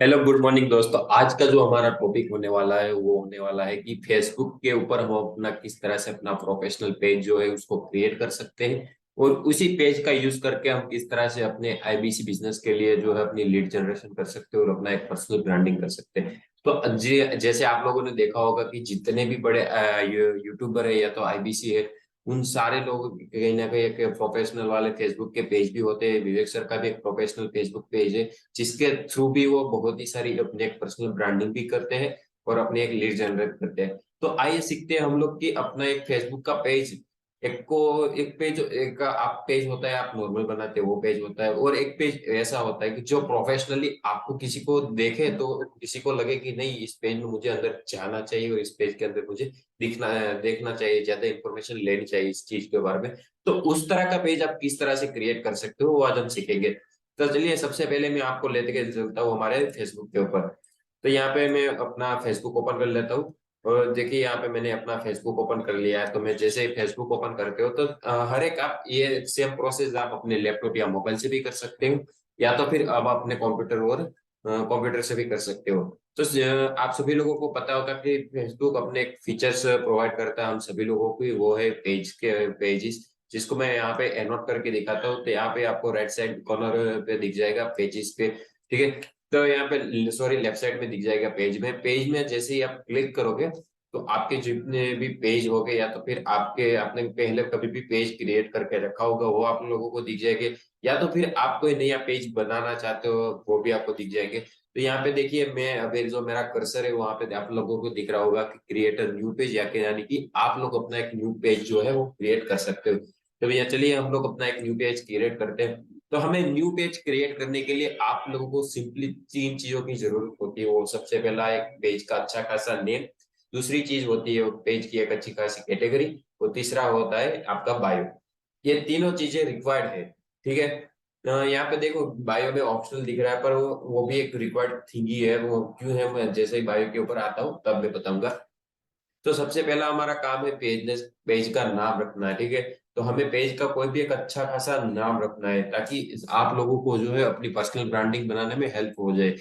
Hello good morning दोस्तों। आज का जो हमारा टॉपिक होने वाला है वो होने वाला है कि फेसबुक के ऊपर हम अपना किस तरह से अपना प्रोफेशनल पेज जो है उसको क्रिएट कर सकते हैं और उसी पेज का यूज करके हम किस तरह से अपने आईबीसी बिजनेस के लिए जो है अपनी लीड जनरेशन कर सकते हैं और अपना एक पर्सनल ब्रांडिंग कर सकते हैं। तो जैसे आप लोगों ने देखा होगा कि जितने भी बड़े यूट्यूबर है या तो आईबीसी है, उन सारे लोग कहीं ना कहीं एक प्रोफेशनल वाले फेसबुक के पेज भी होते हैं। विवेक सर का भी एक प्रोफेशनल फेसबुक पेज है जिसके थ्रू भी वो बहुत ही सारी अपने एक पर्सनल ब्रांडिंग भी करते हैं और अपने एक लीड जनरेट करते हैं। तो आइए सीखते हैं हम लोग कि अपना एक फेसबुक का पेज, एक को एक पेज, एक आप पेज होता है आप नॉर्मल बनाते हैं वो पेज होता है, और एक पेज ऐसा होता है कि जो प्रोफेशनली आपको किसी को देखे तो किसी को लगे कि नहीं, इस पेज में मुझे अंदर जाना चाहिए और इस पेज के अंदर मुझे दिखना देखना चाहिए, ज्यादा इंफॉर्मेशन लेनी चाहिए इस चीज के बारे में। तो उस तरह का पेज आप किस तरह से क्रिएट कर सकते हो वो आज हम सीखेंगे। तो चलिए सबसे पहले मैं आपको लेते के चलता हूँ हमारे फेसबुक के ऊपर। तो यहाँ पे मैं अपना फेसबुक ओपन कर लेता हूँ और देखिए यहाँ पे मैंने अपना फेसबुक ओपन कर लिया है। तो मैं जैसे ही फेसबुक ओपन करते हो तो हर एक आप ये सेम प्रोसेस आप अपने लैपटॉप या मोबाइल से भी कर सकते हो, या तो फिर अब अपने कंप्यूटर और कंप्यूटर से भी कर सकते हो। तो आप सभी लोगों को पता होगा कि फेसबुक अपने एक फीचर्स प्रोवाइड करता है हम सभी लोगों को, वो है पेजेस, जिसको मैं यहाँ पे एनोट करके दिखाता हूँ। तो यहाँ पे आपको राइट साइड कॉर्नर पे दिख जाएगा पेजेस पे, ठीक है। तो यहाँ पे सॉरी लेफ्ट साइड में दिख जाएगा पेज में जैसे ही आप क्लिक करोगे तो आपके जितने भी पेज हो गए या तो फिर आपके आपने पहले कभी भी पेज क्रिएट करके रखा होगा वो आप लोगों को दिख जाएंगे, या तो फिर आप कोई नया पेज बनाना चाहते हो वो भी आपको दिख जाएंगे। तो यहाँ पे देखिए मैं अभी जो मेरा कर्सर है वहां पे आप लोगों को दिख रहा होगा कि क्रिएटर न्यू पेज, या यानी कि आप लोग अपना एक न्यू पेज जो है वो क्रिएट कर सकते हो। तो भैया चलिए हम लोग अपना एक न्यू पेज क्रिएट करते हैं। तो हमें न्यू पेज क्रिएट करने के लिए आप लोगों को सिंपली तीन चीजों की जरूरत होती है। वो सबसे पहला एक पेज का अच्छा खासा नेम, दूसरी चीज होती है पेज की एक अच्छी खासी कैटेगरी, और तीसरा होता है आपका बायो। ये तीनों चीजें रिक्वायर्ड है, ठीक है। यहाँ पे देखो बायो में ऑप्शनल दिख रहा है पर वो भी एक रिक्वायर्ड थिंग ही है। वो क्यों है मैं जैसे ही बायो के ऊपर आता हूँ तब मैं बताऊंगा। तो सबसे पहला हमारा काम है पेज का नाम रखना है, ठीक है। तो हमें पेज का कोई भी एक अच्छा खासा नाम रखना है ताकि आप लोगों को जो है अपनी पर्सनल ब्रांडिंग बनाने में हेल्प हो जाए।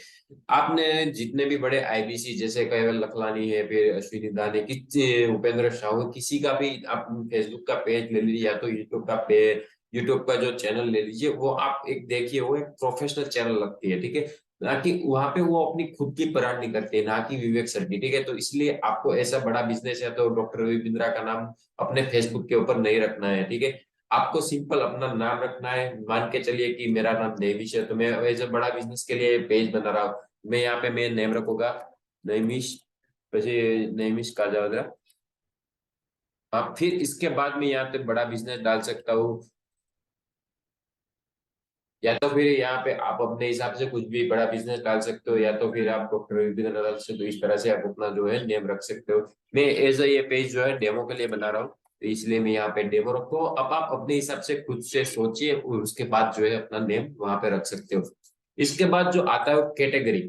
आपने जितने भी बड़े आईबीसी जैसे कैवल लखलानी है, फिर अश्विनी दानी, किसी उपेंद्र साहू, किसी का भी आप फेसबुक का पेज ले लीजिए या तो यूट्यूब का जो चैनल ले लीजिए, वो आप एक देखिए वो एक प्रोफेशनल चैनल लगती है, ठीक है। ना कि वहां पे वो अपनी खुद की ब्रांड नहीं करते, ना कि विवेक सर की, ठीक है। तो इसलिए आपको ऐसा बड़ा बिजनेस है तो डॉक्टर रवि बिंद्रा का नाम अपने फेसबुक के ऊपर नहीं रखना है, ठीक है। आपको सिंपल अपना नाम रखना है। मान के चलिए कि मेरा नाम नैमिष है, तो मैं एज अ बड़ा बिजनेस के लिए पेज बना रहा हूँ। मैं यहाँ पे मैं नेम रखूंगा नैमिष, नैमिष काजावदरा। आप फिर इसके बाद में यहाँ पे बड़ा बिजनेस डाल सकता हूँ, या तो फिर यहाँ पे आप अपने हिसाब से कुछ भी बड़ा बिजनेस डाल सकते हो, या तो फिर आप डॉक्टर विपिन डाल सकते हो। तो इस तरह से आप अपना जो है नेम रख सकते हो। मैं एज ये पेज जो है डेमो के लिए बना रहा हूँ, तो इसलिए मैं यहाँ पे डेमो रखता हूँ। अब आप अपने हिसाब से खुद से सोचिए और उसके बाद जो है अपना नेम वहां पे रख सकते हो। इसके बाद जो आता है कैटेगरी,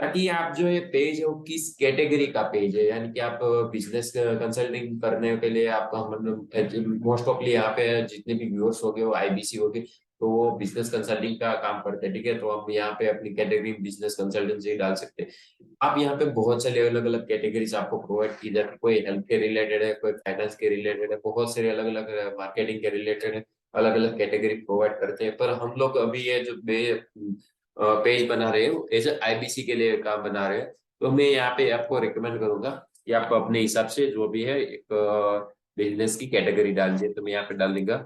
ताकि आप जो ये पेज है वो किस कैटेगरी का पेज है, यानी कि आप बिजनेस कंसल्टिंग करने के लिए आपका मतलब मोस्ट ऑफली यहाँ पे जितने भी व्यूअर्स हो गए वो आईबीसी हो गए, तो वो बिजनेस कंसल्टिंग का काम करते हैं, ठीक है। तो हम यहाँ पे अपनी कैटेगरी बिजनेस कंसल्टेंसी डाल सकते हैं। आप यहाँ पे बहुत सारे अलग अलग कैटेगरीज आपको प्रोवाइड की जाती है। कोई हेल्थ के रिलेटेड है, कोई फाइनेंस के रिलेटेड है, बहुत सारे अलग अलग मार्केटिंग के रिलेटेड है, अलग अलग कैटेगरी प्रोवाइड करते हैं। पर हम लोग अभी ये जो पेज बना रहे हो एज आईबीसी के लिए काम बना रहे हैं, तो मैं यहाँ पे आपको रिकमेंड करूंगा कि आप अपने हिसाब से जो भी है एक बिजनेस की कैटेगरी डालिए। तो मैं यहाँ पे डाल दूंगा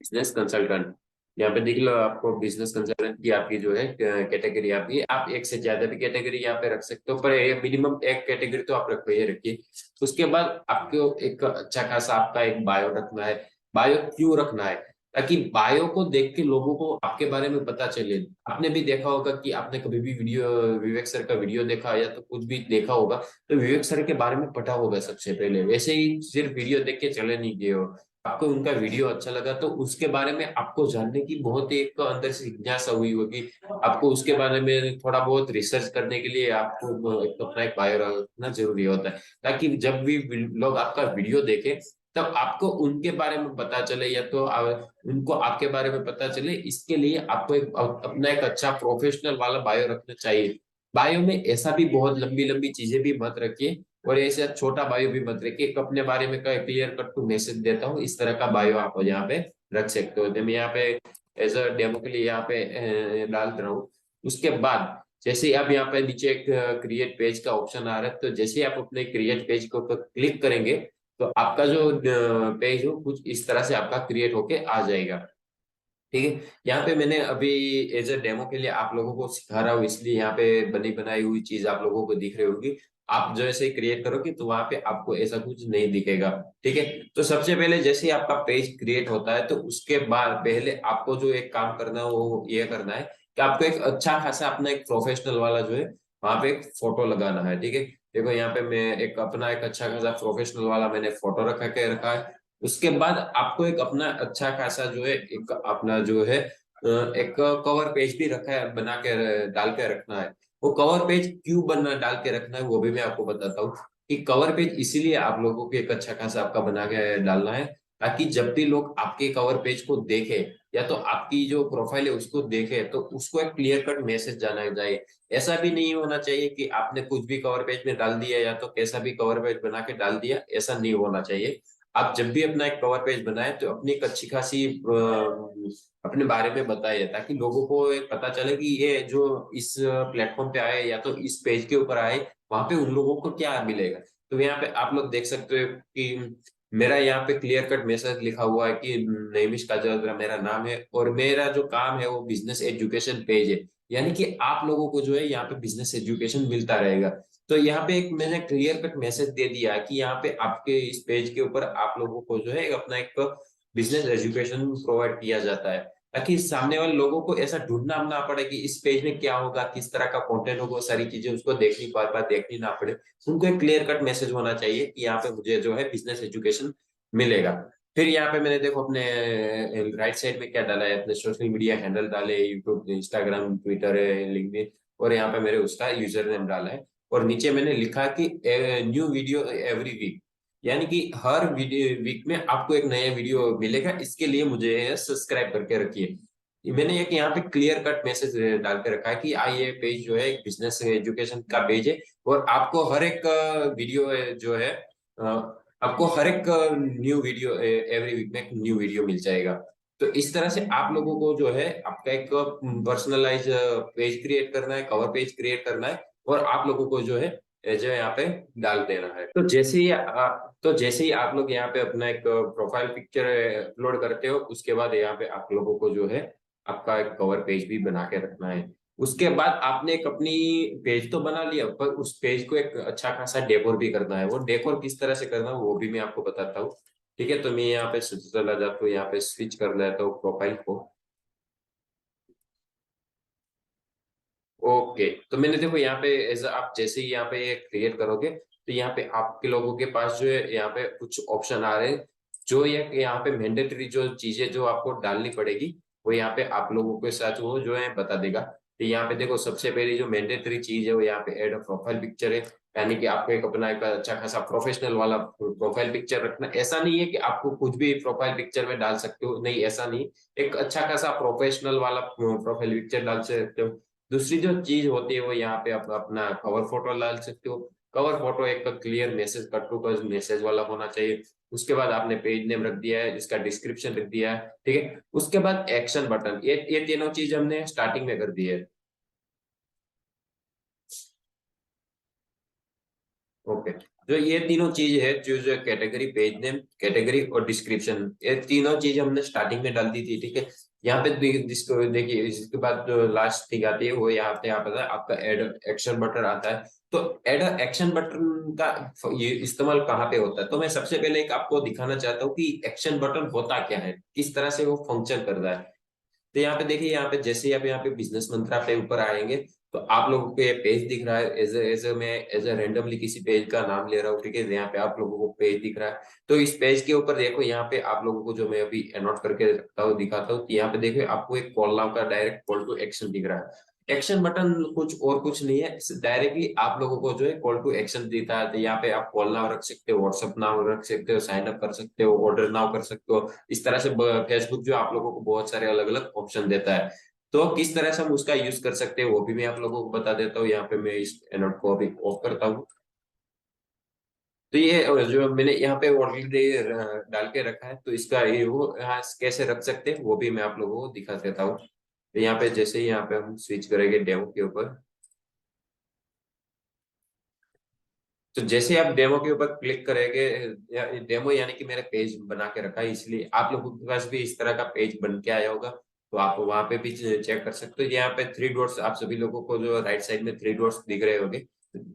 बिजनेस कंसल्टेंट। यहाँ पे देख लो आपको बिजनेस कंसल्टेंट की आपकी जो है कैटेगरी आपकी, आप एक से ज्यादा भी कैटेगरी यहाँ पे रख सकते हो, पर मिनिमम एक कैटेगरी तो आप रखो ये रखिए। उसके बाद आपको एक अच्छा खासा आपका एक बायो रखना है। बायो क्यों रखना है? ताकि बायो को देख के लोगों को आपके बारे में पता चले। आपने भी देखा होगा कि आपने कभी भी वीडियो विवेक सर का वीडियो देखा या तो कुछ भी देखा होगा, तो विवेक सर के बारे में पता होगा सबसे पहले। वैसे ही सिर्फ वीडियो देख के चले नहीं गए हो, आपको उनका वीडियो अच्छा लगा तो उसके बारे में आपको जानने की बहुत एक अंदर से जिज्ञासा हुई होगी। आपको उसके बारे में थोड़ा बहुत रिसर्च करने के लिए आपको एक अपना एक बायो रखना जरूरी होता है, ताकि जब भी लोग आपका वीडियो देखें तब आपको उनके बारे में पता चले या तो उनको आपके बारे में पता चले, इसके लिए आपको एक अपना एक अच्छा प्रोफेशनल वाला बायो रखना चाहिए। बायो में ऐसा भी बहुत लंबी लंबी चीजें भी मत रखिए और ऐसा छोटा बायो भी मत रखिए। एक अपने बारे में क्लियर कट टू मैसेज देता हूँ, इस तरह का बायो आप यहाँ पे रख सकते हो। तो मैं यहाँ पे एज अ डेमो के लिए यहाँ पे डाल रहा हूँ। उसके बाद जैसे ही आप यहाँ पे नीचे एक क्रिएट पेज का ऑप्शन आ रहा है, तो जैसे ही आप अपने क्रिएट पेज के ऊपर क्लिक करेंगे तो आपका जो पेज हो कुछ इस तरह से आपका क्रिएट होके आ जाएगा। ठीक है, यहाँ पे मैंने अभी एज अ डेमो के लिए आप लोगों को सिखा रहा हूँ, इसलिए यहाँ पे बनी बनाई हुई चीज आप लोगों को दिख रही होगी। आप जैसे क्रिएट करोगे तो वहां पे आपको ऐसा कुछ नहीं दिखेगा। ठीक है, तो सबसे पहले जैसे ही आपका पेज क्रिएट होता है तो उसके बाद पहले आपको जो एक काम करना है वो ये करना है कि आपको एक अच्छा खासा अपना एक प्रोफेशनल वाला जो है वहां पे एक फोटो लगाना है। ठीक है, देखो यहाँ पे मैं एक अपना एक अच्छा खासा प्रोफेशनल वाला मैंने फोटो रखा है। उसके बाद आपको एक अपना अच्छा खासा जो है एक अपना जो है एक कवर पेज भी रखा है बना के डाल के रखना है। वो कवर पेज क्यों बना डाल के रखना है वो भी मैं आपको बताता हूँ कि कवर पेज इसीलिए आप लोगों को एक अच्छा खासा आपका बना के डालना है ताकि जब भी लोग आपके कवर पेज को देखे या तो आपकी जो प्रोफाइल है उसको देखे तो उसको एक क्लियर कट मैसेज जाना जाए। ऐसा भी नहीं होना चाहिए कि आपने कुछ भी कवर पेज में डाल दिया या तो कैसा भी कवर पेज बना के डाल दिया, ऐसा नहीं होना चाहिए। आप जब भी अपना एक कवर पेज बनाए तो अपनी एक अच्छी खासी अपने बारे में बताइए ताकि लोगों को एक पता चले कि ये जो इस प्लेटफॉर्म पे आए या तो इस पेज के ऊपर आए वहां पे उन लोगों को क्या मिलेगा। तो यहाँ पे आप लोग देख सकते हो कि मेरा यहाँ पे क्लियर कट मैसेज लिखा हुआ है कि नैमिष काजल मेरा नाम है और मेरा जो काम है वो बिजनेस एजुकेशन पेज है। यानी कि आप लोगों को जो है यहाँ पे बिजनेस एजुकेशन मिलता रहेगा। तो यहाँ पे एक मैंने क्लियर कट मैसेज दे दिया कि यहाँ पे आपके इस पेज के ऊपर आप लोगों को जो है अपना एक बिजनेस एजुकेशन प्रोवाइड किया जाता है ताकि सामने वाले लोगों को ऐसा ढूंढना ना पड़े कि इस पेज में क्या होगा, किस तरह का कंटेंट होगा, सारी चीजें उसको देखनी बार बार देखनी ना पड़े। उनको एक क्लियर कट मैसेज होना चाहिए कि यहाँ पे मुझे जो है बिजनेस एजुकेशन मिलेगा। फिर यहाँ पे मैंने देखो अपने राइट साइड में क्या डाला है, अपने सोशल मीडिया हैंडल डाले, यूट्यूब इंस्टाग्राम ट्विटर है लिंक्डइन, और यहाँ पे मेरे उसका यूजर नेम डाला है। और नीचे मैंने लिखा कि न्यू वीडियो एवरी वीक, यानी कि हर वीक में आपको एक नया वीडियो मिलेगा, इसके लिए मुझे सब्सक्राइब करके रखिए। मैंने एक यहाँ पे क्लियर कट मैसेज डाल के रखा है कि ये पेज जो है एक बिजनेस एजुकेशन का पेज है और आपको हर एक वीडियो जो है आपको हर एक न्यू वीडियो एवरी वीक में एक न्यू वीडियो मिल जाएगा। तो इस तरह से आप लोगों को जो है आपका एक पर्सनलाइज पेज क्रिएट करना है, कवर पेज क्रिएट करना है और आप लोगों को जो है जो है यहाँ पे डाल देना है। तो जैसे ही आप लोग यहाँ पे अपना एक प्रोफाइल पिक्चर अपलोड करते हो उसके बाद यहाँ पे आप लोगों को जो है आपका एक कवर पेज भी बना के रखना है। उसके बाद आपने एक अपनी पेज तो बना लिया पर उस पेज को एक अच्छा खासा डेकोर भी करना है। वो डेकोर किस तरह से करना है वो भी मैं आपको बताता हूँ। ठीक है, तो मैं यहाँ पे चला जाता हूँ, यहाँ पे स्विच कर लेता हूँ प्रोफाइल को। ओके, तो मैंने देखो यहाँ पे एज आप जैसे ही यहाँ पे ये क्रिएट करोगे तो यहाँ पे आपके लोगों के पास जो है यहाँ पे कुछ ऑप्शन आ रहे हैं जो ये यहाँ पे मैंडेटरी जो चीजें जो आपको डालनी पड़ेगी वो यहाँ पे आप लोगों के साथ वो जो है बता देगा। तो यहाँ पे देखो सबसे पहली जो मैंडेटरी चीज है वो यहाँ पे एड प्रोफाइल पिक्चर है, यानी कि आपको एक अपना एक अच्छा खासा प्रोफेशनल वाला प्रोफाइल पिक्चर रखना। ऐसा नहीं है कि आपको कुछ भी प्रोफाइल पिक्चर में डाल सकते हो, नहीं ऐसा नहीं। एक अच्छा खासा प्रोफेशनल वाला प्रोफाइल पिक्चर डाल सकते हो। दूसरी जो चीज होती है वो यहाँ पे आप अपना कवर फोटो डाल सकते हो। कवर फोटो एक clear message cut to cut message वाला होना चाहिए। उसके बाद आपने पेज नेम रख दिया है, इसका डिस्क्रिप्शन रख दिया है। ठीक है, उसके बाद एक्शन बटन, ये तीनों चीज हमने स्टार्टिंग में कर दी है। ओके, जो ये तीनों चीज है जो कैटेगरी पेज नेम कैटेगरी और डिस्क्रिप्शन, ये तीनों चीज हमने स्टार्टिंग में डाल दी थी। ठीक है, यहाँ पे जिसको देखिए इसके बाद जो लास्ट थिंग आती है वो यहाँ पे आता है आपका एड एक्शन बटन आता है। तो एड एक्शन बटन का ये इस्तेमाल कहाँ पे होता है, तो मैं सबसे पहले एक आपको दिखाना चाहता हूँ कि एक्शन बटन होता क्या है, किस तरह से वो फंक्शन कर रहा है। तो यहाँ पे देखिए, यहाँ पे जैसे ही आप यहाँ पे बिजनेस मंत्रा पे ऊपर आएंगे तो आप लोगों को ये पेज दिख रहा है। एज मैं एज ए रेंडमली किसी पेज का नाम ले रहा हूँ। ठीक है, यहाँ पे आप लोगों को पेज दिख रहा है। तो इस पेज के ऊपर देखो, यहाँ पे आप लोगों को जो मैं अभी नोट करके रखता हूँ दिखाता हूँ, यहाँ पे देखो आपको एक कॉल नाउ का डायरेक्ट कॉल टू एक्शन दिख रहा है। एक्शन बटन कुछ नहीं है, डायरेक्टली आप लोगों को जो है कॉल टू एक्शन देता है। तो यहाँ पे आप कॉल नाउ रख सकते हो, व्हाट्सअप नाउ रख सकते हो, साइन अप कर सकते हो, ऑर्डर नाउ कर सकते हो। इस तरह से फेसबुक जो आप लोगों को बहुत सारे अलग अलग ऑप्शन देता है। तो किस तरह से हम उसका यूज कर सकते हैं वो भी मैं आप लोगों को बता देता हूँ। यहाँ पे मैं इस नोट को अभी ऑफ करता हूँ। तो ये जो मैंने यहाँ पे ऑलरेडी डाल के रखा है, तो इसका ये वो यहाँ कैसे रख सकते हैं वो भी मैं आप लोगों को दिखा देता हूँ। तो यहाँ पे जैसे ही यहाँ पे हम स्विच करेंगे डेमो के ऊपर, तो जैसे आप डेमो के ऊपर क्लिक करेंगे, डेमो यानी कि मेरा पेज बना के रखा है, इसलिए आप लोगों के पास भी इस तरह का पेज बन के आया होगा। तो आप वहां पे भी चेक कर सकते हो। यहाँ पे थ्री डॉट्स, आप सभी लोगों को जो राइट साइड में थ्री डॉट्स दिख रहे होंगे,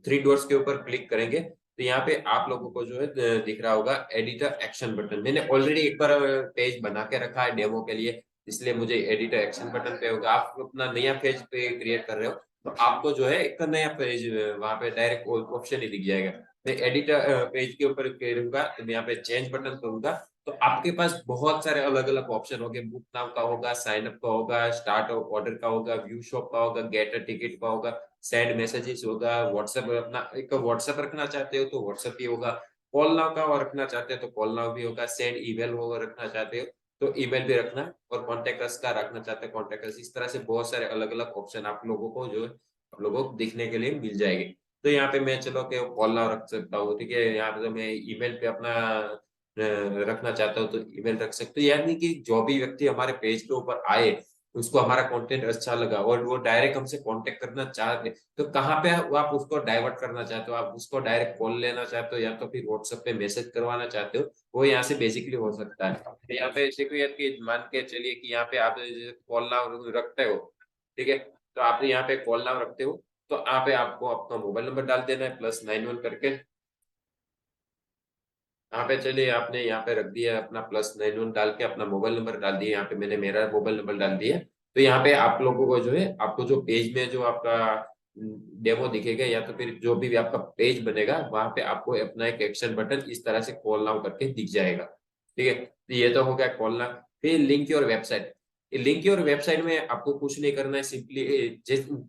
थ्री डॉट्स के ऊपर क्लिक करेंगे तो यहाँ पे आप लोगों को जो है दिख रहा होगा एडिटर एक्शन बटन। मैंने ऑलरेडी एक बार पेज बना के रखा है डेमो के लिए, इसलिए मुझे एडिटर एक्शन बटन पे होगा। आप अपना नया पेज पे क्रिएट कर रहे हो तो आपको जो है एक नया पेज वहां पे डायरेक्ट ऑप्शन ही दिख जाएगा। मैं एडिटर पेज के ऊपर करूंगा तो मैं यहाँ पे चेंज बटन करूंगा, तो आपके पास बहुत सारे अलग अलग ऑप्शन होंगे। बुक नाउ का होगा, साइन अप का होगा, स्टार्ट ऑर्डर का होगा, व्यू शॉप का होगा, गेट अ टिकट का होगा, सेंड मैसेजेस होगा, व्हाट्सएप अपना एक व्हाट्सएप रखना चाहते हो तो व्हाट्सएप ही होगा, कॉल नाउ का रखना चाहते हो तो कॉल नाउ भी होगा, सेंड ईमेल वो रखना चाहते हो तो ईमेल भी रखना, और कॉन्टेक्ट का रखना चाहते हैं कॉन्टेक्ट। इस तरह से बहुत सारे अलग अलग ऑप्शन आप लोगों को जो है आप लोगों को दिखने के लिए मिल जाएंगे। तो यहाँ पे मैं चलो कि कॉल नाउ रख सकता हूँ, ठीक है। यहाँ पे तो मैं ईमेल पे अपना रखना चाहता हूँ तो ईमेल रख सकते हो। यानी कि जो भी व्यक्ति हमारे पेज के ऊपर आए, उसको हमारा कंटेंट अच्छा लगा और वो डायरेक्ट हमसे कांटेक्ट करना चाहते, तो कहाँ पे आप उसको डाइवर्ट करना चाहते हो, आप उसको डायरेक्ट कॉल लेना चाहते हो या तो फिर व्हाट्सएप पे मैसेज करवाना चाहते हो, वो यहाँ से बेसिकली हो सकता है। तो यहाँ पे जैसे कोई कि मान के चलिए कि यहाँ पे आप कॉल नाउ रखते हो, ठीक है। तो आप यहाँ पे कॉल नाउ रखते हो तो यहाँ पे आपको अपना मोबाइल नंबर डाल देना है +91 करके। यहाँ पे चलिए आपने यहाँ पे रख दिया अपना +91 डाल के अपना मोबाइल नंबर डाल दिया। यहाँ पे मैंने मेरा मोबाइल नंबर डाल दिया। तो यहाँ पे आप लोगों को जो है आपको जो पेज में जो आपका डेमो दिखेगा या तो फिर जो भी आपका पेज बनेगा वहां पे आपको अपना एक एक्शन बटन इस तरह से कॉल नाउ करके दिख जाएगा, ठीक है। तो ये तो हो गया कॉल नाउ। फिर link your website. Link your website में आपको कुछ नहीं करना है, सिंपली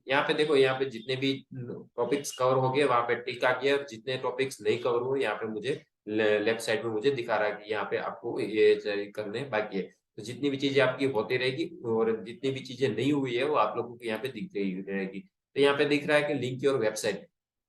यहाँ पे देखो, यहाँ पे जितने भी टॉपिक्स कवर हो गए वहां पे टिक आ गया, जितने टॉपिक्स नहीं कवर हुए यहाँ पे मुझे लेफ्ट साइड में मुझे दिखा रहा है कि यहाँ पे आपको ये करने बाकी है। तो जितनी भी चीजें आपकी होती रहेगी और जितनी भी चीजें नहीं हुई है वो आप लोगों को यहाँ पे दिख रही रहेगी। तो यहाँ पे दिख रहा है कि link your website.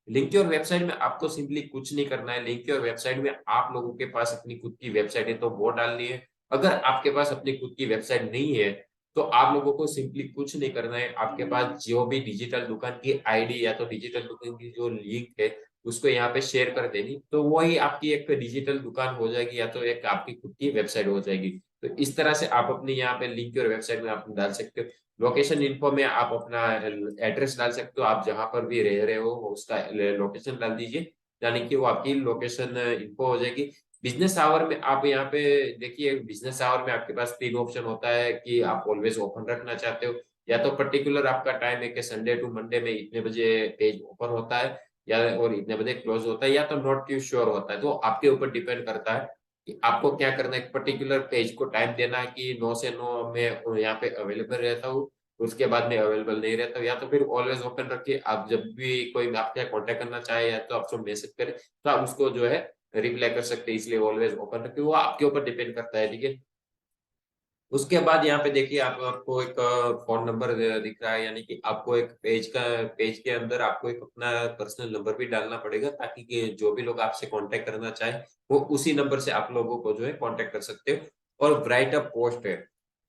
Link your website में आपको सिंपली कुछ नहीं करना है। लिंक योर वेबसाइट में आप लोगों के पास अपनी खुद की वेबसाइट है तो वो डालनी है। अगर आपके पास अपनी खुद की वेबसाइट नहीं है तो आप लोगों को सिंपली कुछ नहीं करना है। आपके पास जो भी डिजिटल दुकान की आईडी या तो डिजिटल दुकान की जो लिंक है उसको यहाँ पे शेयर कर देनी, तो वही आपकी एक डिजिटल दुकान हो जाएगी या तो एक आपकी खुद की वेबसाइट हो जाएगी। तो इस तरह से आप अपनी यहाँ पे लिंक और वेबसाइट में आप डाल सकते हो। लोकेशन इन्फो में आप अपना एड्रेस डाल सकते हो, आप जहां पर भी रह रहे हो उसका लोकेशन डाल दीजिए, यानी कि वो आपकी लोकेशन इन्फो हो जाएगी। बिजनेस आवर में आप यहाँ पे देखिए, बिजनेस आवर में आपके पास 3 ऑप्शन होता है कि आप ऑलवेज ओपन रखना चाहते हो, या तो पर्टिकुलर आपका टाइम है कि संडे टू मंडे में इतने बजे पेज ओपन होता है या और इतने बजे क्लोज होता है, या तो नॉट टू श्योर होता है। तो आपके ऊपर डिपेंड करता है कि आपको क्या करना है। पर्टिकुलर पेज को टाइम देना है कि 9 से 9 मैं यहाँ पे अवेलेबल रहता हूँ, उसके बाद में अवेलेबल नहीं रहता हूँ, या तो फिर ऑलवेज ओपन रखिए। आप जब भी कोई आपके कॉन्टेक्ट करना चाहे या तो आपको मैसेज करे तो आप उसको जो है रिप्लाई कर सकते हैं, इसलिए ऑलवेज ओपन रखिए। वो आपके ऊपर डिपेंड करता है, ठीक है। उसके बाद यहाँ पे देखिए आप आपको एक फोन नंबर दिख रहा है, यानी कि आपको एक पेज के अंदर आपको एक अपना पर्सनल नंबर भी डालना पड़ेगा, ताकि कि जो भी लोग आपसे कांटेक्ट करना चाहे वो उसी नंबर से आप लोगों को जो है कांटेक्ट कर सकते हो। और राइट अ पोस्ट है,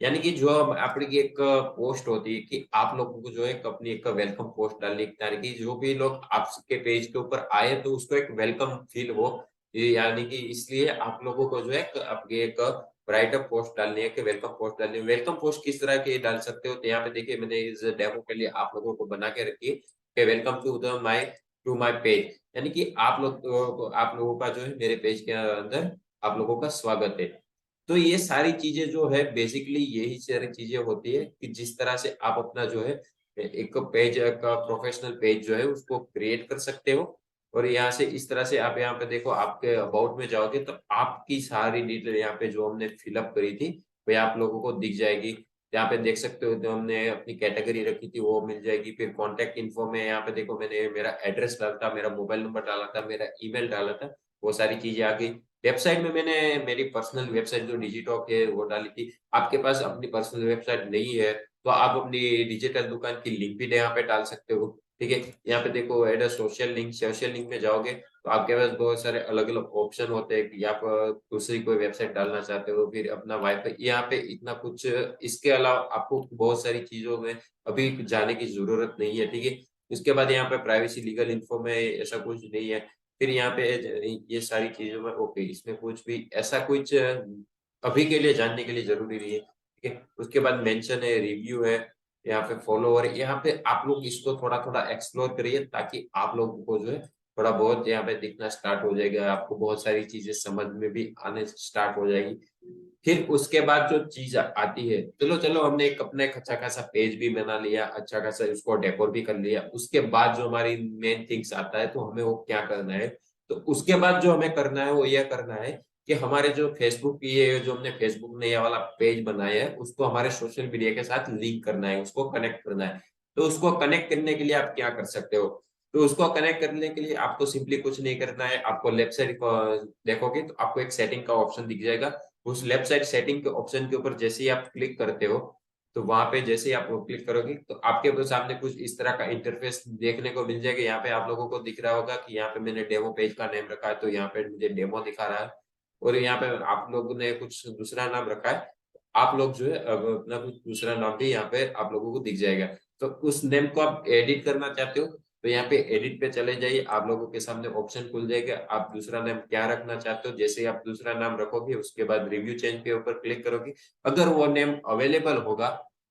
यानी कि जो आपकी एक पोस्ट होती है कि आप लोगों को जो है अपनी एक वेलकम पोस्ट डालनी है, यानी कि जो भी लोग आपके पेज के ऊपर आए तो उसको एक वेलकम फील हो। यानी कि इसलिए आप लोगों को जो है आपकी एक राइट अप पोस्ट डालनी है कि वेलकम पोस्ट डालनी है। वेलकम पोस्ट किस तरह की डाल सकते हो, तो यहाँ पे देखिए मैंने इस डेमो के लिए आप लोगों को बना के रखी है कि वेलकम टू माय पेज, यानी कि आप लोगों का जो है मेरे पेज के अंदर आप लोगों का स्वागत है। तो ये सारी चीजें जो है बेसिकली यही सारी चीजें होती है कि जिस तरह से आप अपना जो है एक पेज का प्रोफेशनल पेज जो है उसको क्रिएट कर सकते हो। और यहाँ से इस तरह से आप यहाँ पे देखो, आपके अबाउट में जाओगे तो आपकी सारी डिटेल यहाँ पे जो हमने फिलअप करी थी वो आप लोगों को दिख जाएगी। यहाँ पे देख सकते हो, जो हमने अपनी कैटेगरी रखी थी वो मिल जाएगी। फिर कॉन्टेक्ट इन्फो में यहाँ पे देखो मैंने मेरा एड्रेस डाला था, मेरा मोबाइल नंबर डाला था, मेरा ईमेल डाला था, वो सारी चीजें आ गई। वेबसाइट में मैंने मेरी पर्सनल वेबसाइट जो डिजिटॉक है वो डाली थी। आपके पास अपनी पर्सनल वेबसाइट नहीं है तो आप अपनी डिजिटल दुकान की लिंक भी यहाँ पे डाल सकते हो। ठीक है, यहाँ पे देखो add social link, social link में जाओगे तो आपके पास बहुत सारे अलग अलग ऑप्शन होते हैं कि आप दूसरी कोई वेबसाइट डालना चाहते हो, फिर अपना वाईफाई, यहाँ पे इतना कुछ। इसके अलावा आपको बहुत सारी चीजों में अभी जाने की जरूरत नहीं है। ठीक है, उसके बाद यहाँ पे प्राइवेसी लीगल इन्फो में ऐसा कुछ नहीं है। फिर यहाँ पे ये सारी चीजों में ओके, इसमें कुछ भी ऐसा कुछ अभी के लिए जानने के लिए जरूरी नहीं है। ठीक है, उसके बाद मेंशन है, रिव्यू है, यहाँ पे फॉलोवर, यहाँ पे आप लोग इसको थोड़ा थोड़ा एक्सप्लोर करिए ताकि आप लोगों को जो है थोड़ा बहुत यहाँ पे दिखना स्टार्ट हो जाएगा, आपको बहुत सारी चीजें समझ में भी आने स्टार्ट हो जाएगी। फिर उसके बाद जो चीज आती है, चलो चलो हमने एक अपना एक अच्छा खासा पेज भी बना लिया, अच्छा खासा उसको डेकोर भी कर लिया, उसके बाद जो हमारी मेन थिंग्स आता है तो हमें वो क्या करना है। तो उसके बाद जो हमें करना है वो यह करना है कि हमारे जो फेसबुक की ये जो हमने फेसबुक ने ये वाला पेज बनाया है उसको हमारे सोशल मीडिया के साथ लिंक करना है, उसको कनेक्ट करना है। तो उसको कनेक्ट करने के लिए आप क्या कर सकते हो। तो उसको कनेक्ट करने के लिए आपको सिंपली कुछ नहीं करना है, आपको लेफ्ट साइड देखोगे तो आपको एक सेटिंग का ऑप्शन दिख जाएगा। उस लेफ्ट साइड सेटिंग के ऑप्शन के ऊपर जैसे ही आप क्लिक करते हो तो वहां पे जैसे ही आप क्लिक करोगे तो आपके सामने कुछ इस तरह का इंटरफेस देखने को मिल जाएगा। यहाँ पे आप लोगों को दिख रहा होगा कि यहाँ पे मैंने डेमो पेज का नेम रखा है तो यहाँ पे मुझे डेमो दिखा रहा है। और यहाँ पे आप लोगों ने कुछ दूसरा नाम रखा है, आप लोग जो है अपना कुछ दूसरा नाम भी यहाँ पे आप लोगों को दिख जाएगा। तो उस नेम को आप एडिट करना चाहते हो तो यहाँ पे एडिट पे चले जाइए, आप लोगों के सामने ऑप्शन खुल जाएगा, आप दूसरा नाम क्या रखना चाहते हो। जैसे ही आप दूसरा नाम रखोगे उसके बाद रिव्यू चेंज के ऊपर क्लिक करोगे, अगर वो नेम अवेलेबल होगा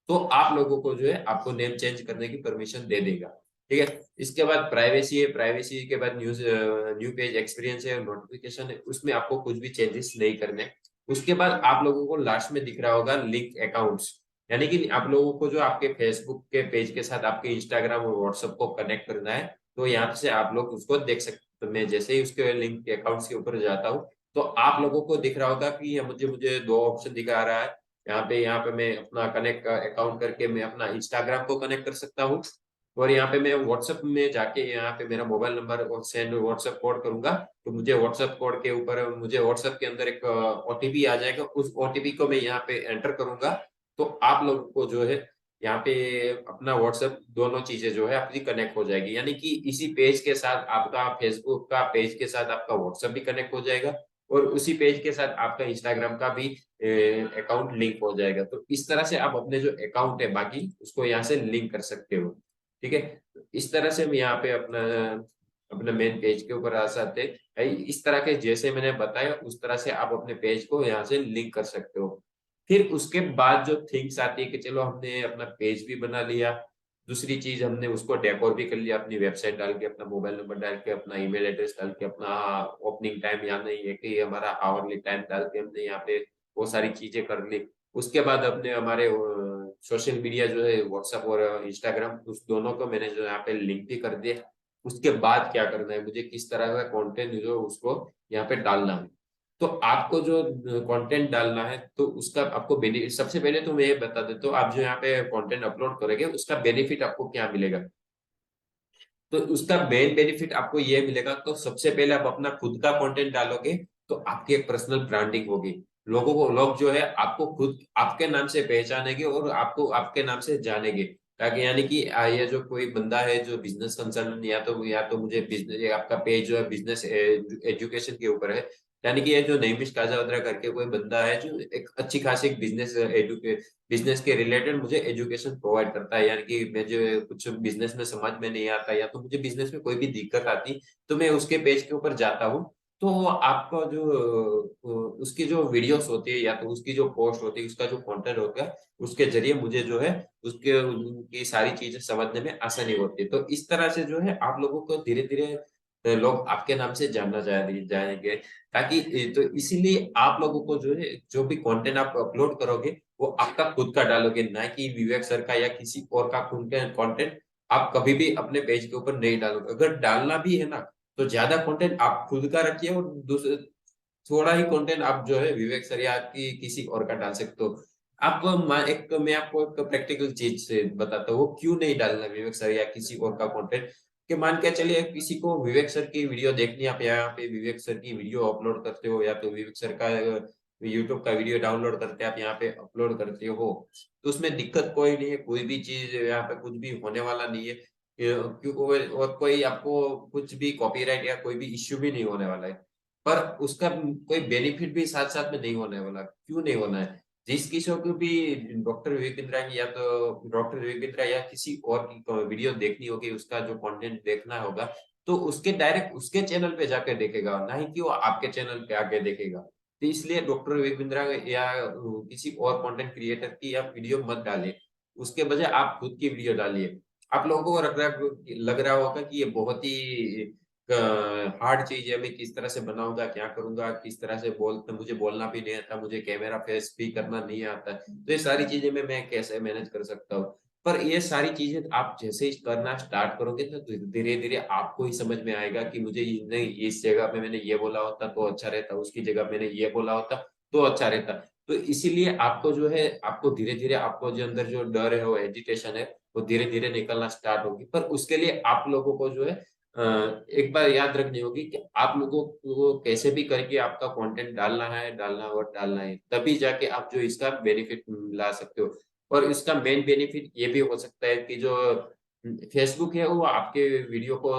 तो आप लोगों को जो है आपको नेम चेंज करने की परमिशन दे देगा। ठीक है, इसके बाद प्राइवेसी है, प्राइवेसी के बाद न्यू पेज एक्सपीरियंस है, नोटिफिकेशन है, उसमें आपको कुछ भी चेंजेस नहीं करने। उसके बाद आप लोगों को लास्ट में दिख रहा होगा लिंक अकाउंट्स, यानी कि आप लोगों को जो आपके फेसबुक के पेज के साथ आपके इंस्टाग्राम और व्हाट्सएप को कनेक्ट करना है तो यहाँ से आप लोग उसको देख सकते हैं। तो मैं जैसे ही उसके लिंक के अकाउंट्स के ऊपर जाता हूँ तो आप लोगों को दिख रहा होगा कि ये मुझे मुझे दो ऑप्शन दिखा रहा है। यहाँ पे मैं अपना कनेक्ट अकाउंट करके मैं अपना इंस्टाग्राम को कनेक्ट कर सकता हूँ, और यहाँ पे मैं व्हाट्सएप में जाके यहाँ पे मेरा मोबाइल नंबर और सेंड व्हाट्सएप कोड करूंगा तो मुझे व्हाट्सएप कोड के ऊपर मुझे व्हाट्सएप के अंदर एक ओटीपी आ जाएगा, उस ओटीपी को मैं यहाँ पे एंटर करूंगा तो आप लोगों को जो है यहाँ पे अपना व्हाट्सएप दोनों चीजें जो है आपकी कनेक्ट हो जाएगी, यानी कि इसी पेज के साथ आपका फेसबुक का पेज के साथ आपका व्हाट्सएप भी कनेक्ट हो जाएगा और उसी पेज के साथ आपका इंस्टाग्राम का भी अकाउंट लिंक हो जाएगा। तो इस तरह से आप अपने जो अकाउंट है बाकी उसको यहाँ से लिंक कर सकते हो। ठीक है, तो इस तरह से हम यहाँ पे अपना अपने मेन पेज के ऊपर आ सकते हैं। इस तरह के जैसे मैंने बताया उस तरह से आप अपने पेज को यहाँ से लिंक कर सकते हो। फिर उसके बाद जो थिंग्स आती है कि चलो हमने अपना पेज भी बना लिया, दूसरी चीज हमने उसको डेकोर भी कर लिया, अपनी वेबसाइट डाल के, अपना मोबाइल नंबर डाल के, अपना ईमेल एड्रेस डाल के, अपना ओपनिंग टाइम यहाँ नहीं है कि हमारा आवरली टाइम डाल के हमने यहाँ पे वो सारी चीजें कर ली। उसके बाद अपने हमारे सोशल मीडिया जो है व्हाट्सएप और इंस्टाग्राम उस दोनों को मैंने जो यहाँ पे लिंक भी कर दिया। उसके बाद क्या करना है, मुझे किस तरह का कंटेंट जो उसको यहाँ पे डालना है। तो आपको जो कंटेंट डालना है तो उसका आपको बेनिफिट, सबसे पहले तो मैं ये बता देता हूँ, आप जो यहाँ पे कंटेंट अपलोड करेंगे उसका बेनिफिट आपको क्या मिलेगा। तो उसका मेन बेनिफिट आपको ये मिलेगा, तो सबसे पहले आप अपना खुद का कंटेंट डालोगे तो आपकी एक पर्सनल ब्रांडिंग होगी, लोगों को लोग जो है आपको खुद आपके नाम से पहचानेंगे और आपको आपके नाम से जानेंगे। ताकि यानी कि ये जो कोई बंदा है जो बिजनेस कंसल्टेंट, या तो मुझे बिजनेस, आपका पेज जो है बिजनेस एजुकेशन के ऊपर है, यानी कि ये जो नईमिष काजावदरा करके कोई बंदा है जो एक अच्छी खासी बिजनेस के रिलेटेड मुझे एजुकेशन प्रोवाइड करता है, यानी कि मैं जो कुछ बिजनेस में समझ में नहीं आता या तो मुझे बिजनेस में कोई भी दिक्कत आती तो मैं उसके पेज के ऊपर जाता हूँ। तो आपका जो उसकी जो वीडियोस होती है या तो उसकी जो पोस्ट होती है, उसका जो कंटेंट होता है, उसके जरिए मुझे जो है उसके उनकी सारी चीजें समझने में आसानी होती है। तो इस तरह से जो है आप लोगों को धीरे धीरे लोग आपके नाम से जानना जाएंगे। ताकि तो इसीलिए आप लोगों को जो है जो भी कंटेंट आप अपलोड करोगे वो आपका खुद का डालोगे, ना कि विवेक सर का या किसी और का कंटेंट आप कभी भी अपने पेज के ऊपर नहीं डालोगे। अगर डालना भी है ना तो ज्यादा कंटेंट आप खुद का रखिए और दूसरे थोड़ा ही कंटेंट आप जो है विवेक सर या की किसी और का डाल सकते हो। एक मैं आपको एक प्रैक्टिकल चीज से बताता हूँ, वो क्यों नहीं डालना विवेक सर या किसी और का कंटेंट। कि मान के चलिए किसी को विवेक सर की वीडियो देखनी है, आप यहाँ पे विवेक सर की वीडियो अपलोड करते हो, या तो विवेक सर का यूट्यूब का वीडियो डाउनलोड करके आप यहाँ पे अपलोड करते हो, तो उसमें दिक्कत कोई नहीं है, कोई भी चीज यहाँ पे कुछ भी होने वाला नहीं है। क्योंकि और कोई आपको कुछ भी कॉपीराइट या कोई भी इश्यू भी नहीं होने वाला है। पर उसका कोई बेनिफिट भी साथ साथ में नहीं होने वाला, क्यों नहीं होना है। जिस किसी को भी डॉक्टर विवेक बिंद्रा की या तो डॉक्टर विवेक बिंद्रा या किसी और की वीडियो देखनी होगी, उसका जो कंटेंट देखना होगा, तो उसके डायरेक्ट उसके चैनल पे जाकर देखेगा, ना ही कि वो आपके चैनल पे आके देखेगा। तो इसलिए डॉक्टर विवेक बिंद्रा या किसी और कंटेंट क्रिएटर की आप वीडियो मत डालिए, उसके बजाय आप खुद की वीडियो डालिए। आप लोगों को लग रहा होगा कि ये बहुत ही हार्ड चीज है, मैं किस तरह से बनाऊंगा, क्या करूंगा, किस तरह से मुझे बोलना भी नहीं आता, मुझे कैमरा फेस भी करना नहीं आता है, तो ये सारी चीजें मैं कैसे मैनेज कर सकता हूँ। पर ये सारी चीजें आप जैसे ही करना स्टार्ट करोगे तो धीरे धीरे आपको ही समझ में आएगा कि मुझे नहीं, इस जगह पे मैंने ये बोला होता तो अच्छा रहता, उसकी जगह मैंने ये बोला होता तो अच्छा रहता। तो इसीलिए आपको जो है, आपको धीरे धीरे आपको जो अंदर जो डर है, वो एजिटेशन है, वो धीरे धीरे निकलना स्टार्ट होगी। पर उसके लिए आप लोगों को जो है एक बार याद रखनी होगी कि आप लोगों को कैसे भी करके आपका कंटेंट डालना है, डालना और डालना है, तभी जाके आप जो इसका बेनिफिट ला सकते हो। और इसका मेन बेनिफिट ये भी हो सकता है कि जो फेसबुक है वो आपके वीडियो को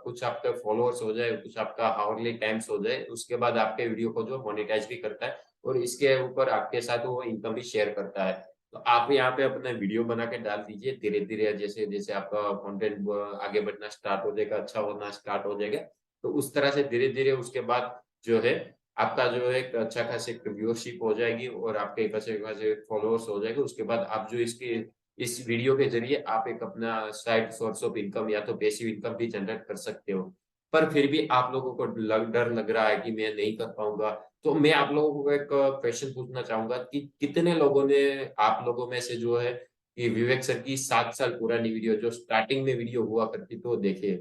कुछ आपके फॉलोअर्स हो जाए, कुछ आपका हावरली टाइम्स हो जाए, उसके बाद आपके वीडियो को जो मोनेटाइज भी करता है, और इसके ऊपर आपके साथ वो इनकम भी शेयर करता है। तो आप यहाँ पे अपना वीडियो बना के डाल दीजिए, धीरे धीरे जैसे जैसे आपका कंटेंट आगे बढ़ना स्टार्ट हो जाएगा, अच्छा होना स्टार्ट हो जाएगा, तो उस तरह से धीरे धीरे उसके बाद जो है आपका जो है एक अच्छा खासी व्यूअरशिप हो जाएगी, और आपके एक अच्छे खासे फॉलोअर्स हो जाएंगे। उसके बाद आप जो इसके इस वीडियो के जरिए आप एक अपना साइड सोर्स ऑफ इनकम या तो पैसिव इनकम भी जनरेट कर सकते हो। पर फिर भी आप लोगों को डर लग रहा है कि मैं नहीं कर पाऊंगा, तो मैं आप लोगों को एक क्वेश्चन पूछना चाहूंगा कि कितने लोगों ने, आप लोगों में से जो है, कि विवेक सर की 7 साल पुरानी वीडियो जो स्टार्टिंग में वीडियो हुआ करती तो देखे।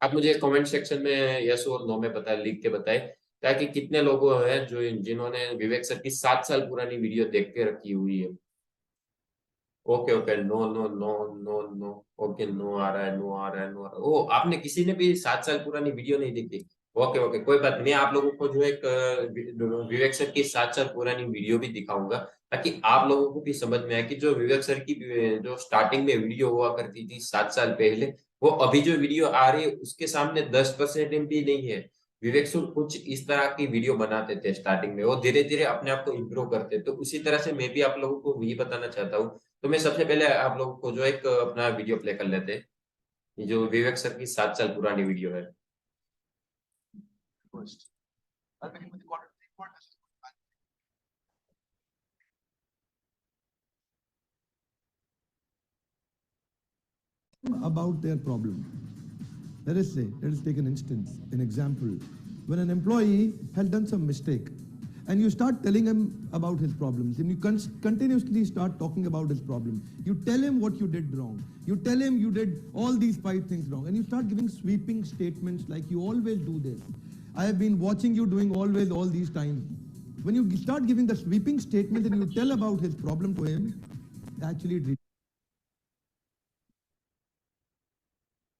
आप मुझे कमेंट सेक्शन में यस और नो में बताए, लिख के बताए, ताकि कितने लोग हैं जो जिन्होंने विवेक सर की 7 साल पुरानी वीडियो देख के रखी हुई है। Okay okay, no no no no no. Okay, no आ रहा है, नो आ रहा है, नो आ रहा है। ओ, आपने किसी ने भी 7 साल पुरानी वीडियो नहीं देखी? ओके ओके, कोई बात नहीं, मैं आप लोगों को जो एक विवेक सर की 7 साल पुरानी वीडियो भी दिखाऊंगा, ताकि आप लोगों को भी समझ में आए कि जो विवेक सर की जो स्टार्टिंग में वीडियो हुआ करती थी 7 साल पहले, वो अभी जो वीडियो आ रही है उसके सामने 10% भी नहीं है। विवेक सर कुछ इस तरह की वीडियो बनाते थे स्टार्टिंग में, वो धीरे धीरे अपने आप को इम्प्रूव करते, तो उसी तरह से मैं भी आप लोगों को यही बताना चाहता हूँ। तो मैं सबसे पहले आप लोगों को जो एक अपना वीडियो प्ले कर लेते हैं, ये जो विवेक सर की 7 साल पुरानी वीडियो है। About their problem. Let us take an instance, an example. When an employee has done some mistake, and you start telling him about his problems, and you continuously start talking about his problem. You tell him what you did wrong. You tell him you did all these 5 things wrong, and you start giving sweeping statements like you always do this. I have been watching you doing always all these times. When you start giving the sweeping statement and you tell about his problem to him, actually it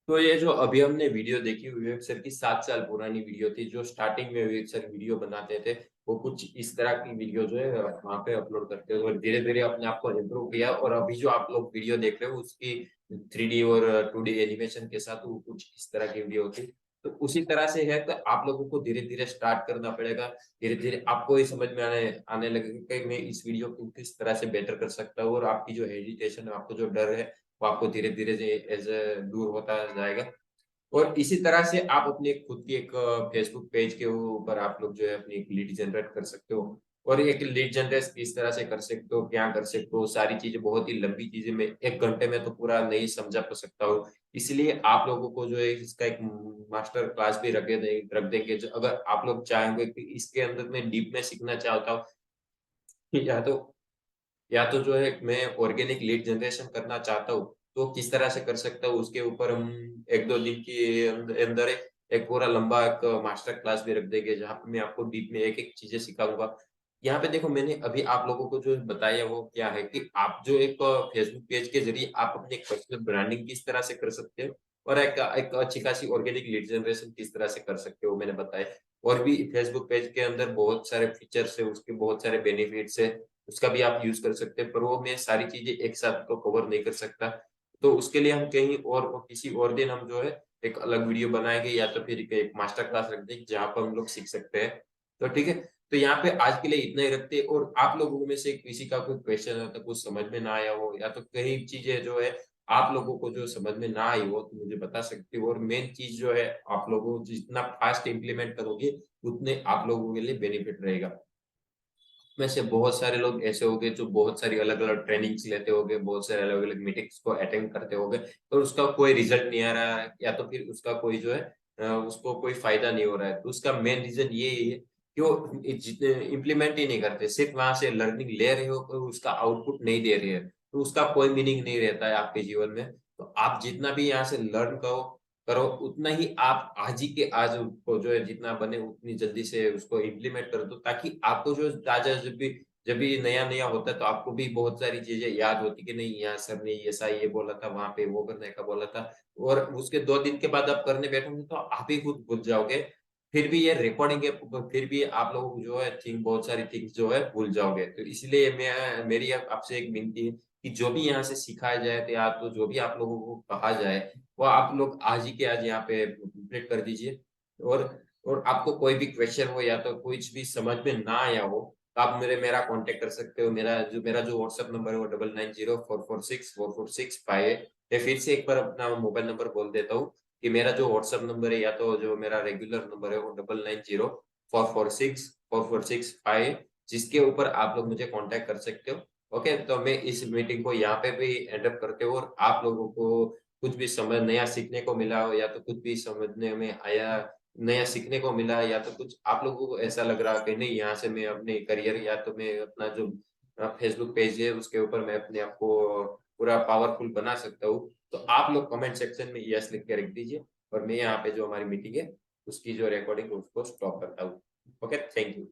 तो ये जो अभी हमने video देखी, विवेक sir की 7 साल पुरानी video थी, जो स्टार्टिंग में विवेक सर वीडियो बनाते थे, वो कुछ इस तरह की वीडियो जो है वहां पे अपलोड करते हैं, और धीरे धीरे अपने आप को इम्प्रूव किया, और अभी जो आप लोग वीडियो देख रहे हो उसकी 3D और 2D एनिमेशन के साथ वो कुछ इस तरह की वीडियो होती। तो उसी तरह से है कि आप लोगों को धीरे धीरे स्टार्ट करना पड़ेगा, धीरे धीरे आपको ही समझ में आने आने लगेगा कि मैं इस वीडियो को किस तरह से बेटर कर सकता हूँ, और आपकी जो हेजिटेशन है, आपको जो डर है, वो आपको धीरे धीरे एज दूर होता जाएगा। और इसी तरह से आप अपने खुद की एक फेसबुक पेज के ऊपर आप लोग जो है अपनी एक लीड जनरेट कर सकते हो। और एक लीड जनरेट किस तरह से कर सकते हो, क्या कर सकते हो, सारी चीजें बहुत ही लंबी चीजें, मैं 1 घंटे में तो पूरा नहीं समझा पा सकता हूँ। इसलिए आप लोगों को जो है इसका एक मास्टर क्लास भी रख देंगे, जो अगर आप लोग चाहेंगे कि इसके अंदर में डीप में सीखना चाहता हूँ, या तो जो है मैं ऑर्गेनिक लीड जनरेशन करना चाहता हूँ, तो किस तरह से कर सकता हूँ, उसके ऊपर हम 1-2 दिन के अंदर एक पूरा लंबा एक मास्टर क्लास भी रख देंगे, जहाँ पे मैं आपको डीप में एक एक चीजें सिखाऊंगा। यहाँ पे देखो, मैंने अभी आप लोगों को जो बताया वो क्या है कि आप जो एक फेसबुक पेज के जरिए आप अपने पर्सनल ब्रांडिंग किस तरह से कर सकते हो और एक अच्छी खासी ऑर्गेनिक लीड जनरेशन किस तरह से कर सकते हो, मैंने बताया। और भी फेसबुक पेज के अंदर बहुत सारे फीचर्स है, उसके बहुत सारे बेनिफिट्स है, उसका भी आप यूज कर सकते हैं, पर वो मैं सारी चीजें एक साथ तो कवर नहीं कर सकता। तो उसके लिए हम कहीं और किसी और दिन हम जो है एक अलग वीडियो बनाएंगे, या तो फिर एक मास्टर क्लास रख देंगे जहाँ पर हम लोग सीख सकते हैं। तो ठीक है, तो यहाँ पे आज के लिए इतना ही रखते हैं। और आप लोगों में से किसी का कोई क्वेश्चन है तो कुछ समझ में ना आया हो, या तो कई चीजें जो है आप लोगों को जो समझ में ना आई हो, तो मुझे बता सकते हो। और मेन चीज जो है, आप लोगों जितना फास्ट इम्प्लीमेंट करोगे उतने आप लोगों के लिए बेनिफिट रहेगा। में से बहुत सारे लोग ऐसे होंगे जो बहुत सारी अलग अलग ट्रेनिंग्स लेते होंगे, बहुत सारे अलग अलग मीटिंग्स को अटेंड करते होंगे, तो उसका कोई रिजल्ट नहीं आ रहा है, या तो फिर उसका कोई जो है उसको कोई फायदा नहीं हो रहा है। तो उसका मेन रीजन ये है कि वो जितने इम्प्लीमेंट ही नहीं करते, सिर्फ वहां से लर्निंग ले रहे हो और उसका आउटपुट नहीं दे रहे हैं, तो उसका कोई मीनिंग नहीं रहता है आपके जीवन में। तो आप जितना भी यहाँ से लर्न करो करो उतना ही आप आज ही के आज उसको जो है जितना बने उतनी जल्दी से उसको इम्प्लीमेंट कर दो, ताकि आपको जो ताजा जब भी नया नया होता है तो आपको भी बहुत सारी चीजें याद होती कि नहीं, यहाँ सर ने ऐसा ये बोला था, वहां पे वो करने का बोला था। और उसके 2 दिन के बाद आप करने बैठोगे तो आप ही खुद भूल जाओगे। फिर भी ये रिकॉर्डिंग है, फिर भी आप लोग जो है थिंक बहुत सारी थिंग्स जो है भूल जाओगे। तो इसलिए मैं मेरी आपसे एक विनती है कि जो भी यहाँ से सिखाया जाए, तो या तो जो भी आप लोगों को कहा जाए वो आप लोग आज ही के आज यहाँ पे कंप्लीट कर दीजिए। और और आपको कोई भी क्वेश्चन हो या तो कुछ भी समझ में ना आया हो, तो आप मेरा कांटेक्ट कर सकते हो। मेरा जो व्हाट्सएप नंबर है वो 9904464465 है। मैं फिर से एक बार अपना मोबाइल नंबर बोल देता हूँ कि मेरा जो व्हाट्सएप नंबर है या तो जो मेरा रेगुलर नंबर है वो 9904464465, जिसके ऊपर आप लोग मुझे कांटेक्ट कर सकते हो। ओके, तो मैं इस मीटिंग को यहाँ पे भी एंड अप करते हो। और आप लोगों को कुछ भी समझ नया सीखने को मिला हो, या तो कुछ भी समझने में आया, नया सीखने को मिला, या तो कुछ आप लोगों को ऐसा लग रहा कि नहीं यहाँ से मैं अपने करियर या तो मैं अपना जो फेसबुक पेज है उसके ऊपर मैं अपने आप को पूरा पावरफुल बना सकता हूँ, तो आप लोग कमेंट सेक्शन में यस लिख के रख दीजिए। और मैं यहाँ पे जो हमारी मीटिंग है उसकी जो रिकॉर्डिंग है उसको स्टॉप करता हूँ। Okay, thank you.